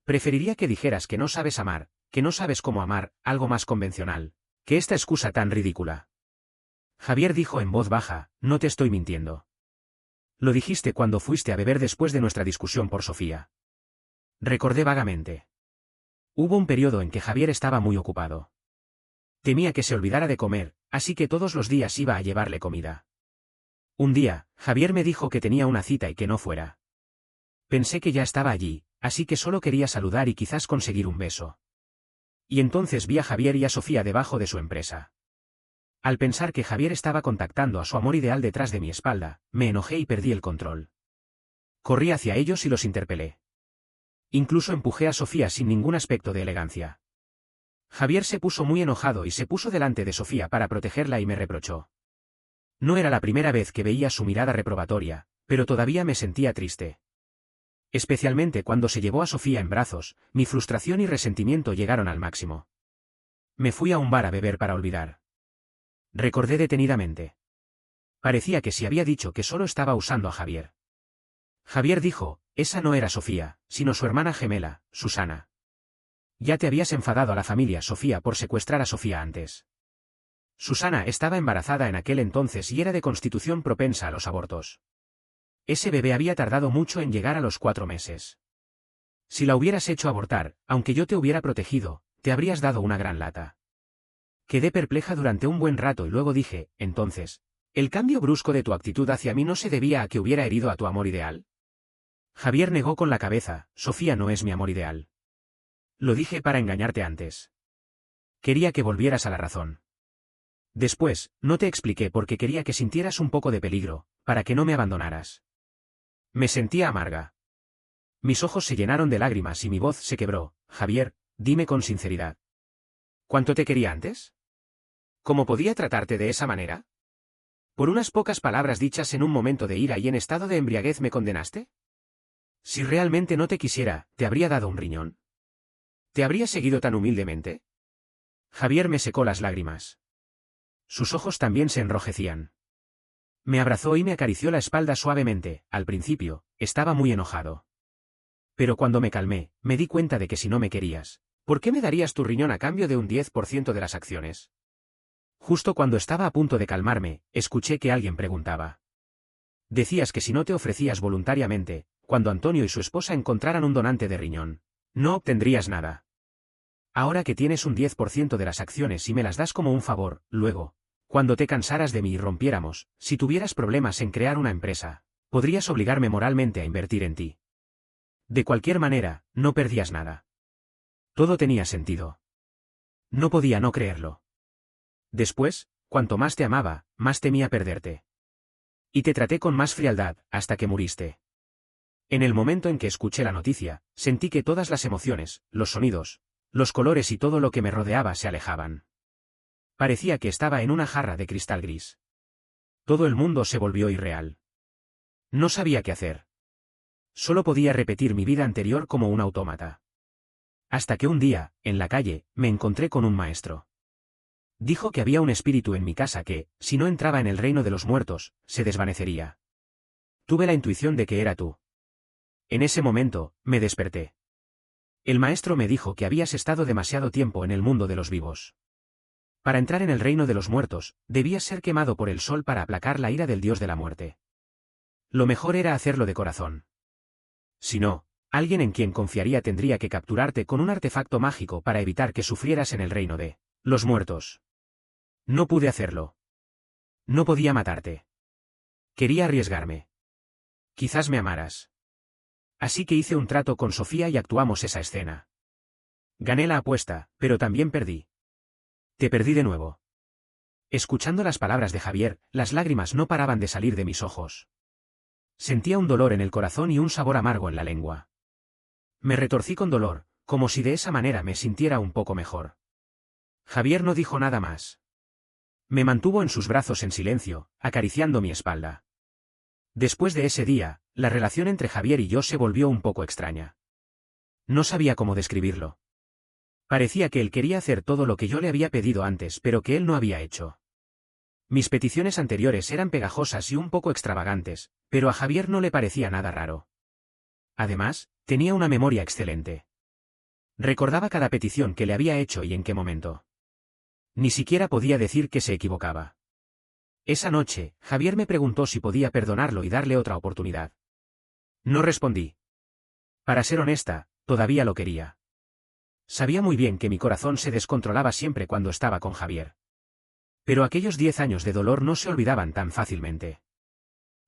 Preferiría que dijeras que no sabes amar, que no sabes cómo amar, algo más convencional, que esta excusa tan ridícula. Javier dijo en voz baja, no te estoy mintiendo. Lo dijiste cuando fuiste a beber después de nuestra discusión por Sofía. Recordé vagamente. Hubo un periodo en que Javier estaba muy ocupado. Temía que se olvidara de comer, así que todos los días iba a llevarle comida. Un día, Javier me dijo que tenía una cita y que no fuera. Pensé que ya estaba allí, así que solo quería saludar y quizás conseguir un beso. Y entonces vi a Javier y a Sofía debajo de su empresa. Al pensar que Javier estaba contactando a su amor ideal detrás de mi espalda, me enojé y perdí el control. Corrí hacia ellos y los interpelé. Incluso empujé a Sofía sin ningún aspecto de elegancia. Javier se puso muy enojado y se puso delante de Sofía para protegerla y me reprochó. No era la primera vez que veía su mirada reprobatoria, pero todavía me sentía triste. Especialmente cuando se llevó a Sofía en brazos, mi frustración y resentimiento llegaron al máximo. Me fui a un bar a beber para olvidar. Recordé detenidamente. Parecía que si había dicho que solo estaba usando a Javier. Javier dijo, esa no era Sofía, sino su hermana gemela, Susana. Ya te habías enfadado a la familia Sofía por secuestrar a Sofía antes. Susana estaba embarazada en aquel entonces y era de constitución propensa a los abortos. Ese bebé había tardado mucho en llegar a los 4 meses. Si la hubieras hecho abortar, aunque yo te hubiera protegido, te habrías dado una gran lata. Quedé perpleja durante un buen rato y luego dije, entonces, ¿el cambio brusco de tu actitud hacia mí no se debía a que hubiera herido a tu amor ideal? Javier negó con la cabeza, Sofía no es mi amor ideal. Lo dije para engañarte antes. Quería que volvieras a la razón. Después, no te expliqué porque quería que sintieras un poco de peligro, para que no me abandonaras. Me sentía amarga. Mis ojos se llenaron de lágrimas y mi voz se quebró. Javier, dime con sinceridad. ¿Cuánto te quería antes? ¿Cómo podía tratarte de esa manera? ¿Por unas pocas palabras dichas en un momento de ira y en estado de embriaguez me condenaste? Si realmente no te quisiera, ¿te habría dado un riñón? ¿Te habría seguido tan humildemente? Javier me secó las lágrimas. Sus ojos también se enrojecían. Me abrazó y me acarició la espalda suavemente. Al principio, estaba muy enojado. Pero cuando me calmé, me di cuenta de que si no me querías, ¿por qué me darías tu riñón a cambio de un 10% de las acciones? Justo cuando estaba a punto de calmarme, escuché que alguien preguntaba. Decías que si no te ofrecías voluntariamente, cuando Antonio y su esposa encontraran un donante de riñón, no obtendrías nada. Ahora que tienes un 10% de las acciones y me las das como un favor, luego, cuando te cansaras de mí y rompiéramos, si tuvieras problemas en crear una empresa, podrías obligarme moralmente a invertir en ti. De cualquier manera, no perdías nada. Todo tenía sentido. No podía no creerlo. Después, cuanto más te amaba, más temía perderte. Y te traté con más frialdad, hasta que muriste. En el momento en que escuché la noticia, sentí que todas las emociones, los sonidos, los colores y todo lo que me rodeaba se alejaban. Parecía que estaba en una jarra de cristal gris. Todo el mundo se volvió irreal. No sabía qué hacer. Solo podía repetir mi vida anterior como un autómata. Hasta que un día, en la calle, me encontré con un maestro. Dijo que había un espíritu en mi casa que, si no entraba en el reino de los muertos, se desvanecería. Tuve la intuición de que era tú. En ese momento, me desperté. El maestro me dijo que habías estado demasiado tiempo en el mundo de los vivos. Para entrar en el reino de los muertos, debías ser quemado por el sol para aplacar la ira del dios de la muerte. Lo mejor era hacerlo de corazón. Si no, alguien en quien confiaría tendría que capturarte con un artefacto mágico para evitar que sufrieras en el reino de los muertos. No pude hacerlo. No podía matarte. Quería arriesgarme. Quizás me amaras. Así que hice un trato con Sofía y actuamos esa escena. Gané la apuesta, pero también perdí. Te perdí de nuevo. Escuchando las palabras de Javier, las lágrimas no paraban de salir de mis ojos. Sentía un dolor en el corazón y un sabor amargo en la lengua. Me retorcí con dolor, como si de esa manera me sintiera un poco mejor. Javier no dijo nada más. Me mantuvo en sus brazos en silencio, acariciando mi espalda. Después de ese día, la relación entre Javier y yo se volvió un poco extraña. No sabía cómo describirlo. Parecía que él quería hacer todo lo que yo le había pedido antes, pero que él no había hecho. Mis peticiones anteriores eran pegajosas y un poco extravagantes, pero a Javier no le parecía nada raro. Además, tenía una memoria excelente. Recordaba cada petición que le había hecho y en qué momento. Ni siquiera podía decir que se equivocaba. Esa noche, Javier me preguntó si podía perdonarlo y darle otra oportunidad. No respondí. Para ser honesta, todavía lo quería. Sabía muy bien que mi corazón se descontrolaba siempre cuando estaba con Javier. Pero aquellos 10 años de dolor no se olvidaban tan fácilmente.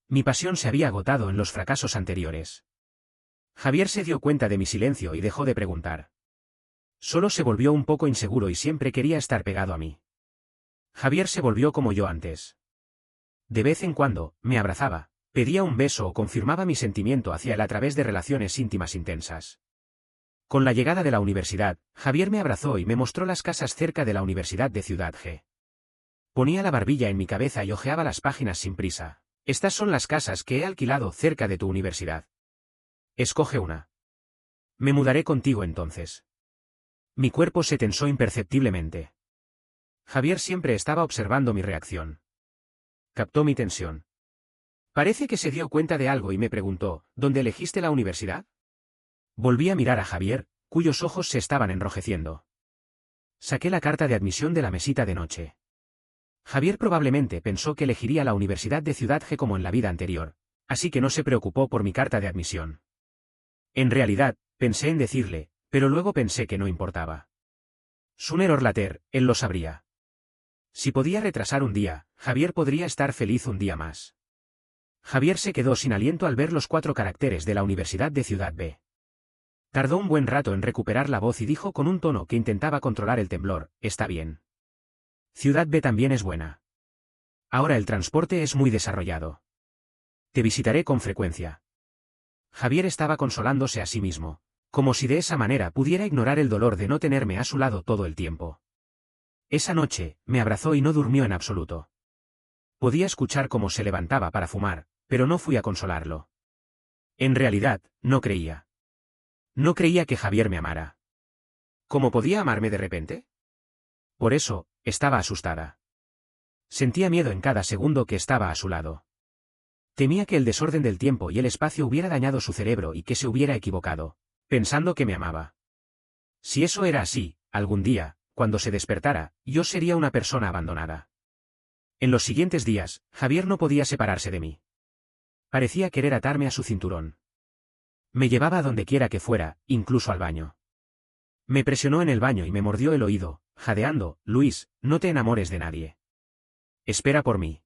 Mi pasión se había agotado en los fracasos anteriores. Javier se dio cuenta de mi silencio y dejó de preguntar. Solo se volvió un poco inseguro y siempre quería estar pegado a mí. Javier se volvió como yo antes. De vez en cuando, me abrazaba, pedía un beso o confirmaba mi sentimiento hacia él a través de relaciones íntimas intensas. Con la llegada de la universidad, Javier me abrazó y me mostró las casas cerca de la Universidad de Ciudad G. Ponía la barbilla en mi cabeza y hojeaba las páginas sin prisa. Estas son las casas que he alquilado cerca de tu universidad. Escoge una. Me mudaré contigo entonces. Mi cuerpo se tensó imperceptiblemente. Javier siempre estaba observando mi reacción. Captó mi tensión. Parece que se dio cuenta de algo y me preguntó, ¿dónde elegiste la universidad? Volví a mirar a Javier, cuyos ojos se estaban enrojeciendo. Saqué la carta de admisión de la mesita de noche. Javier probablemente pensó que elegiría la Universidad de Ciudad G como en la vida anterior, así que no se preocupó por mi carta de admisión. En realidad, pensé en decirle, pero luego pensé que no importaba. Sooner or later, él lo sabría. Si podía retrasar un día, Javier podría estar feliz un día más. Javier se quedó sin aliento al ver los 4 caracteres de la Universidad de Ciudad B. Tardó un buen rato en recuperar la voz y dijo con un tono que intentaba controlar el temblor, está bien. Ciudad B también es buena. Ahora el transporte es muy desarrollado. Te visitaré con frecuencia. Javier estaba consolándose a sí mismo, como si de esa manera pudiera ignorar el dolor de no tenerme a su lado todo el tiempo. Esa noche, me abrazó y no durmió en absoluto. Podía escuchar cómo se levantaba para fumar, pero no fui a consolarlo. En realidad, no creía. No creía que Javier me amara. ¿Cómo podía amarme de repente? Por eso, estaba asustada. Sentía miedo en cada segundo que estaba a su lado. Temía que el desorden del tiempo y el espacio hubiera dañado su cerebro y que se hubiera equivocado, pensando que me amaba. Si eso era así, algún día, cuando se despertara, yo sería una persona abandonada. En los siguientes días, Javier no podía separarse de mí. Parecía querer atarme a su cinturón. Me llevaba a donde quiera que fuera, incluso al baño. Me presionó en el baño y me mordió el oído, jadeando: Luis, no te enamores de nadie. Espera por mí.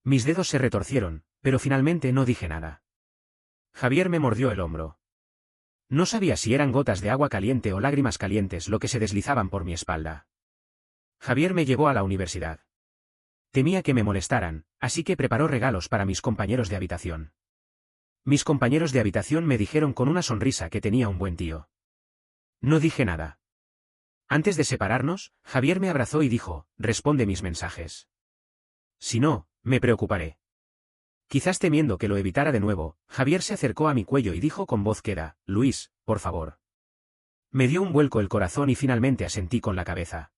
Mis dedos se retorcieron, pero finalmente no dije nada. Javier me mordió el hombro. No sabía si eran gotas de agua caliente o lágrimas calientes lo que se deslizaban por mi espalda. Javier me llevó a la universidad. Temía que me molestaran, así que preparó regalos para mis compañeros de habitación. Mis compañeros de habitación me dijeron con una sonrisa que tenía un buen tío. No dije nada. Antes de separarnos, Javier me abrazó y dijo: responde mis mensajes. Si no, me preocuparé. Quizás temiendo que lo evitara de nuevo, Javier se acercó a mi cuello y dijo con voz queda: Luis, por favor. Me dio un vuelco el corazón y finalmente asentí con la cabeza.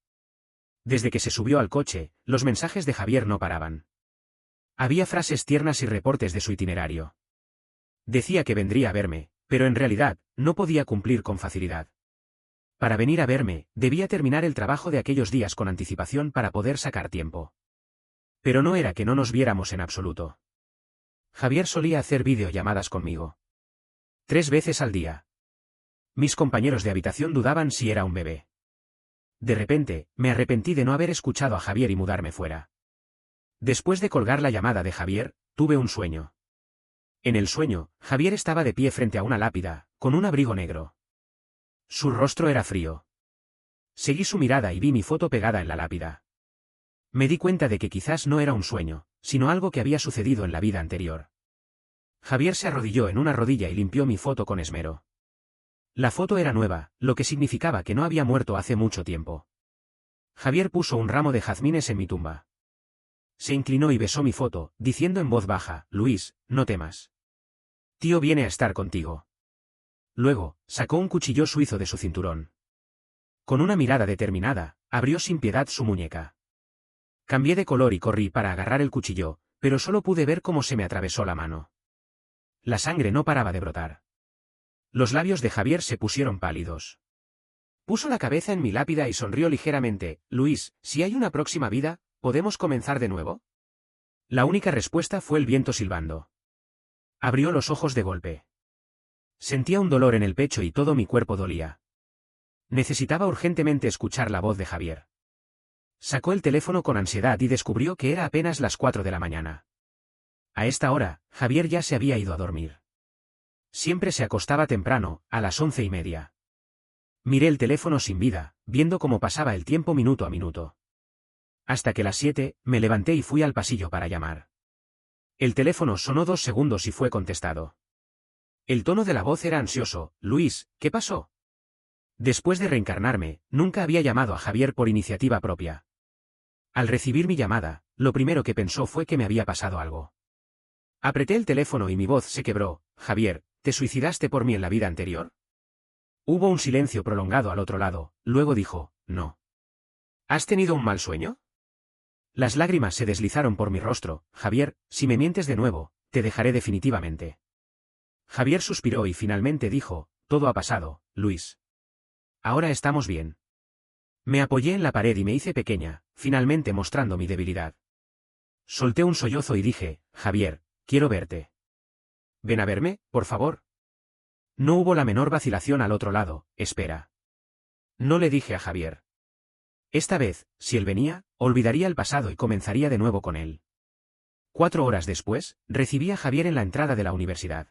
Desde que se subió al coche, los mensajes de Javier no paraban. Había frases tiernas y reportes de su itinerario. Decía que vendría a verme, pero en realidad, no podía cumplir con facilidad. Para venir a verme, debía terminar el trabajo de aquellos días con anticipación para poder sacar tiempo. Pero no era que no nos viéramos en absoluto. Javier solía hacer videollamadas conmigo. 3 veces al día. Mis compañeros de habitación dudaban si era un bebé. De repente, me arrepentí de no haber escuchado a Javier y mudarme fuera. Después de colgar la llamada de Javier, tuve un sueño. En el sueño, Javier estaba de pie frente a una lápida, con un abrigo negro. Su rostro era frío. Seguí su mirada y vi mi foto pegada en la lápida. Me di cuenta de que quizás no era un sueño, sino algo que había sucedido en la vida anterior. Javier se arrodilló en una rodilla y limpió mi foto con esmero. La foto era nueva, lo que significaba que no había muerto hace mucho tiempo. Javier puso un ramo de jazmines en mi tumba. Se inclinó y besó mi foto, diciendo en voz baja: Luis, no temas. Tío viene a estar contigo. Luego, sacó un cuchillo suizo de su cinturón. Con una mirada determinada, abrió sin piedad su muñeca. Cambié de color y corrí para agarrar el cuchillo, pero solo pude ver cómo se me atravesó la mano. La sangre no paraba de brotar. Los labios de Javier se pusieron pálidos. Puso la cabeza en mi lápida y sonrió ligeramente: Luis, si hay una próxima vida, ¿podemos comenzar de nuevo? La única respuesta fue el viento silbando. Abrió los ojos de golpe. Sentía un dolor en el pecho y todo mi cuerpo dolía. Necesitaba urgentemente escuchar la voz de Javier. Sacó el teléfono con ansiedad y descubrió que era apenas las 4 de la mañana. A esta hora, Javier ya se había ido a dormir. Siempre se acostaba temprano, a las 11:30. Miré el teléfono sin vida, viendo cómo pasaba el tiempo minuto a minuto. Hasta que las 7, me levanté y fui al pasillo para llamar. El teléfono sonó 2 segundos y fue contestado. El tono de la voz era ansioso: Luis, ¿qué pasó? Después de reencarnarme, nunca había llamado a Javier por iniciativa propia. Al recibir mi llamada, lo primero que pensó fue que me había pasado algo. Apreté el teléfono y mi voz se quebró: Javier, ¿te suicidaste por mí en la vida anterior? Hubo un silencio prolongado al otro lado, luego dijo: no. ¿Has tenido un mal sueño? Las lágrimas se deslizaron por mi rostro: Javier, si me mientes de nuevo, te dejaré definitivamente. Javier suspiró y finalmente dijo: todo ha pasado, Luis. Ahora estamos bien. Me apoyé en la pared y me hice pequeña, finalmente mostrando mi debilidad. Solté un sollozo y dije: Javier, quiero verte. Ven a verme, por favor. No hubo la menor vacilación al otro lado: espera. No le dije a Javier. Esta vez, si él venía, olvidaría el pasado y comenzaría de nuevo con él. 4 horas después, recibí a Javier en la entrada de la universidad.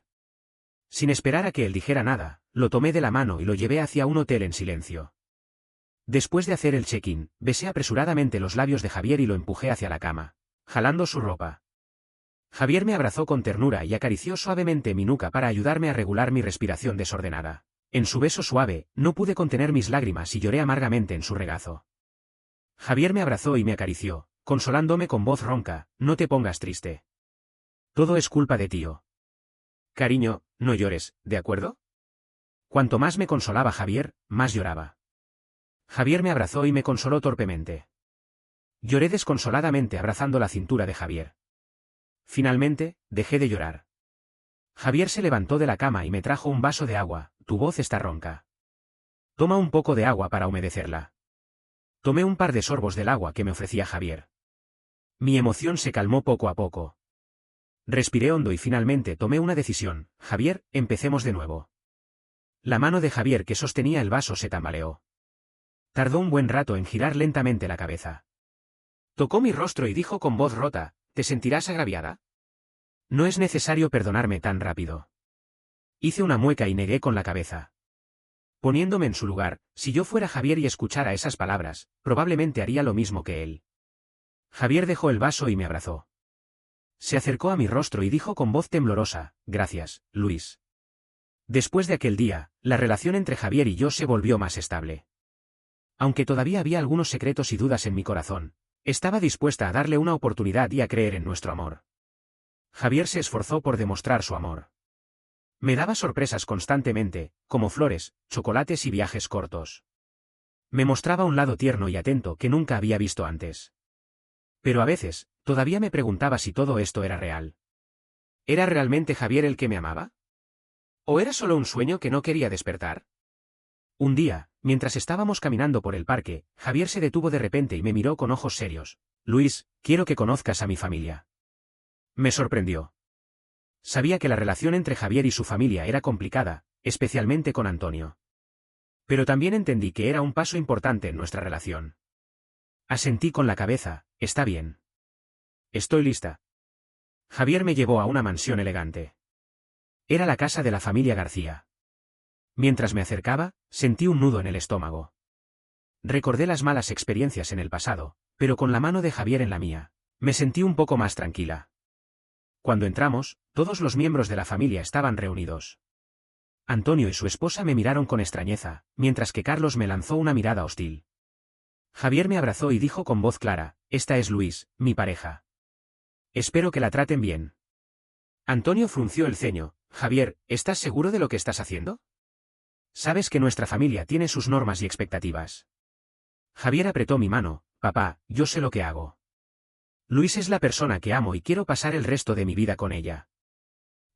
Sin esperar a que él dijera nada, lo tomé de la mano y lo llevé hacia un hotel en silencio. Después de hacer el check-in, besé apresuradamente los labios de Javier y lo empujé hacia la cama, jalando su ropa. Javier me abrazó con ternura y acarició suavemente mi nuca para ayudarme a regular mi respiración desordenada. En su beso suave, no pude contener mis lágrimas y lloré amargamente en su regazo. Javier me abrazó y me acarició, consolándome con voz ronca: no te pongas triste. Todo es culpa de tío. Cariño, no llores, ¿de acuerdo? Cuanto más me consolaba Javier, más lloraba. Javier me abrazó y me consoló torpemente. Lloré desconsoladamente abrazando la cintura de Javier. Finalmente, dejé de llorar. Javier se levantó de la cama y me trajo un vaso de agua. Tu voz está ronca. Toma un poco de agua para humedecerla. Tomé un par de sorbos del agua que me ofrecía Javier. Mi emoción se calmó poco a poco. Respiré hondo y finalmente tomé una decisión. Javier, empecemos de nuevo. La mano de Javier que sostenía el vaso se tambaleó. Tardó un buen rato en girar lentamente la cabeza. Tocó mi rostro y dijo con voz rota, ¿te sentirás agraviada? No es necesario perdonarme tan rápido. Hice una mueca y negué con la cabeza. Poniéndome en su lugar, si yo fuera Javier y escuchara esas palabras, probablemente haría lo mismo que él. Javier dejó el vaso y me abrazó. Se acercó a mi rostro y dijo con voz temblorosa, gracias, Luis. Después de aquel día, la relación entre Javier y yo se volvió más estable. Aunque todavía había algunos secretos y dudas en mi corazón, estaba dispuesta a darle una oportunidad y a creer en nuestro amor. Javier se esforzó por demostrar su amor. Me daba sorpresas constantemente, como flores, chocolates y viajes cortos. Me mostraba un lado tierno y atento que nunca había visto antes. Pero a veces, todavía me preguntaba si todo esto era real. ¿Era realmente Javier el que me amaba? ¿O era solo un sueño que no quería despertar? Un día, mientras estábamos caminando por el parque, Javier se detuvo de repente y me miró con ojos serios. Luis, quiero que conozcas a mi familia. Me sorprendió. Sabía que la relación entre Javier y su familia era complicada, especialmente con Antonio. Pero también entendí que era un paso importante en nuestra relación. Asentí con la cabeza, está bien. Estoy lista. Javier me llevó a una mansión elegante. Era la casa de la familia García. Mientras me acercaba, sentí un nudo en el estómago. Recordé las malas experiencias en el pasado, pero con la mano de Javier en la mía, me sentí un poco más tranquila. Cuando entramos, todos los miembros de la familia estaban reunidos. Antonio y su esposa me miraron con extrañeza, mientras que Carlos me lanzó una mirada hostil. Javier me abrazó y dijo con voz clara, esta es Luis, mi pareja. Espero que la traten bien. Antonio frunció el ceño, Javier, ¿estás seguro de lo que estás haciendo? Sabes que nuestra familia tiene sus normas y expectativas. Javier apretó mi mano, papá, yo sé lo que hago. Luis es la persona que amo y quiero pasar el resto de mi vida con ella.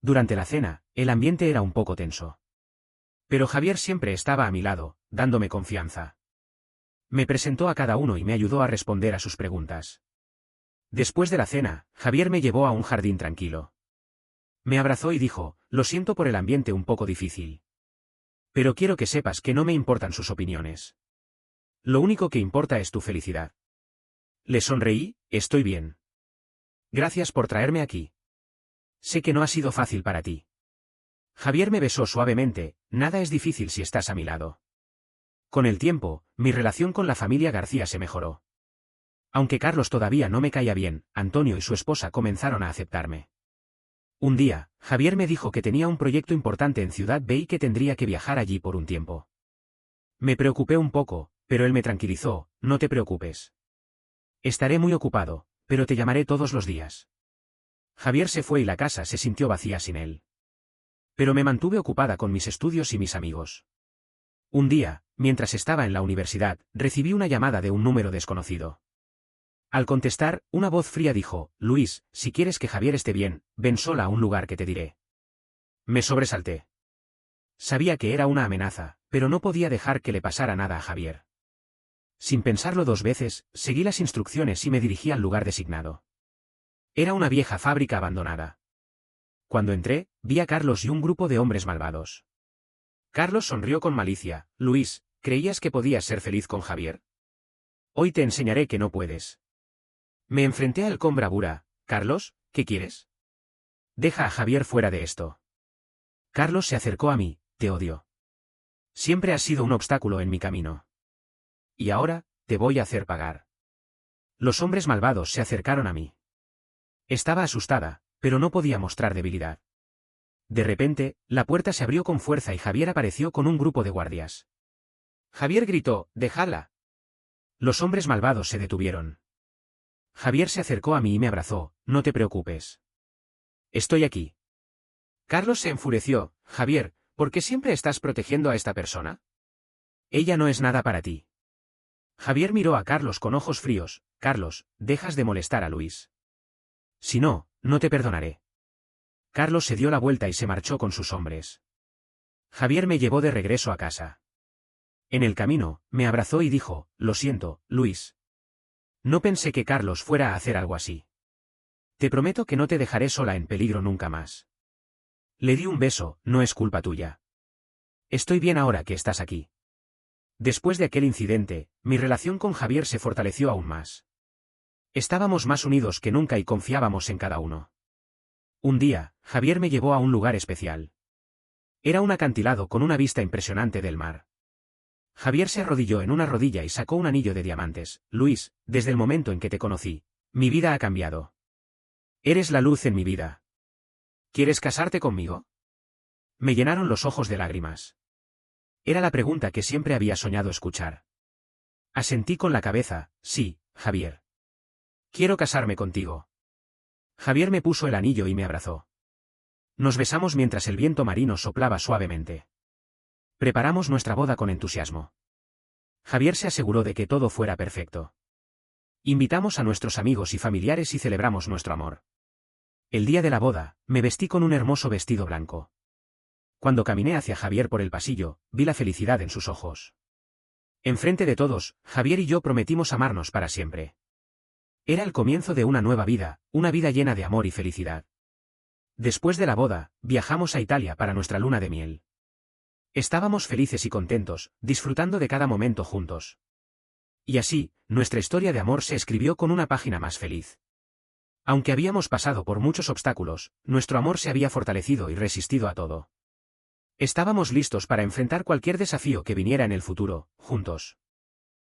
Durante la cena, el ambiente era un poco tenso. Pero Javier siempre estaba a mi lado, dándome confianza. Me presentó a cada uno y me ayudó a responder a sus preguntas. Después de la cena, Javier me llevó a un jardín tranquilo. Me abrazó y dijo, lo siento por el ambiente un poco difícil. Pero quiero que sepas que no me importan sus opiniones. Lo único que importa es tu felicidad. Le sonreí, estoy bien. Gracias por traerme aquí. Sé que no ha sido fácil para ti. Javier me besó suavemente, nada es difícil si estás a mi lado. Con el tiempo, mi relación con la familia García se mejoró. Aunque Carlos todavía no me caía bien, Antonio y su esposa comenzaron a aceptarme. Un día, Javier me dijo que tenía un proyecto importante en Ciudad B y que tendría que viajar allí por un tiempo. Me preocupé un poco, pero él me tranquilizó, no te preocupes. Estaré muy ocupado, pero te llamaré todos los días. Javier se fue y la casa se sintió vacía sin él. Pero me mantuve ocupada con mis estudios y mis amigos. Un día, mientras estaba en la universidad, recibí una llamada de un número desconocido. Al contestar, una voz fría dijo, Luis, si quieres que Javier esté bien, ven sola a un lugar que te diré. Me sobresalté. Sabía que era una amenaza, pero no podía dejar que le pasara nada a Javier. Sin pensarlo dos veces, seguí las instrucciones y me dirigí al lugar designado. Era una vieja fábrica abandonada. Cuando entré, vi a Carlos y un grupo de hombres malvados. Carlos sonrió con malicia, Luis, ¿creías que podías ser feliz con Javier? Hoy te enseñaré que no puedes. Me enfrenté a él con bravura, Carlos, ¿qué quieres? Deja a Javier fuera de esto. Carlos se acercó a mí, te odio. Siempre has sido un obstáculo en mi camino. Y ahora, te voy a hacer pagar. Los hombres malvados se acercaron a mí. Estaba asustada, pero no podía mostrar debilidad. De repente, la puerta se abrió con fuerza y Javier apareció con un grupo de guardias. Javier gritó, ¡dejadla! Los hombres malvados se detuvieron. Javier se acercó a mí y me abrazó, no te preocupes. Estoy aquí. Carlos se enfureció, Javier, ¿por qué siempre estás protegiendo a esta persona? Ella no es nada para ti. Javier miró a Carlos con ojos fríos, Carlos, dejas de molestar a Luis. Si no, no te perdonaré. Carlos se dio la vuelta y se marchó con sus hombres. Javier me llevó de regreso a casa. En el camino, me abrazó y dijo, lo siento, Luis. No pensé que Carlos fuera a hacer algo así. Te prometo que no te dejaré sola en peligro nunca más. Le di un beso, no es culpa tuya. Estoy bien ahora que estás aquí. Después de aquel incidente, mi relación con Javier se fortaleció aún más. Estábamos más unidos que nunca y confiábamos en cada uno. Un día, Javier me llevó a un lugar especial. Era un acantilado con una vista impresionante del mar. Javier se arrodilló en una rodilla y sacó un anillo de diamantes. Luis, desde el momento en que te conocí, mi vida ha cambiado. Eres la luz en mi vida. ¿Quieres casarte conmigo? Me llenaron los ojos de lágrimas. Era la pregunta que siempre había soñado escuchar. Asentí con la cabeza, sí, Javier. Quiero casarme contigo. Javier me puso el anillo y me abrazó. Nos besamos mientras el viento marino soplaba suavemente. Preparamos nuestra boda con entusiasmo. Javier se aseguró de que todo fuera perfecto. Invitamos a nuestros amigos y familiares y celebramos nuestro amor. El día de la boda, me vestí con un hermoso vestido blanco. Cuando caminé hacia Javier por el pasillo, vi la felicidad en sus ojos. Enfrente de todos, Javier y yo prometimos amarnos para siempre. Era el comienzo de una nueva vida, una vida llena de amor y felicidad. Después de la boda, viajamos a Italia para nuestra luna de miel. Estábamos felices y contentos, disfrutando de cada momento juntos. Y así, nuestra historia de amor se escribió con una página más feliz. Aunque habíamos pasado por muchos obstáculos, nuestro amor se había fortalecido y resistido a todo. Estábamos listos para enfrentar cualquier desafío que viniera en el futuro, juntos.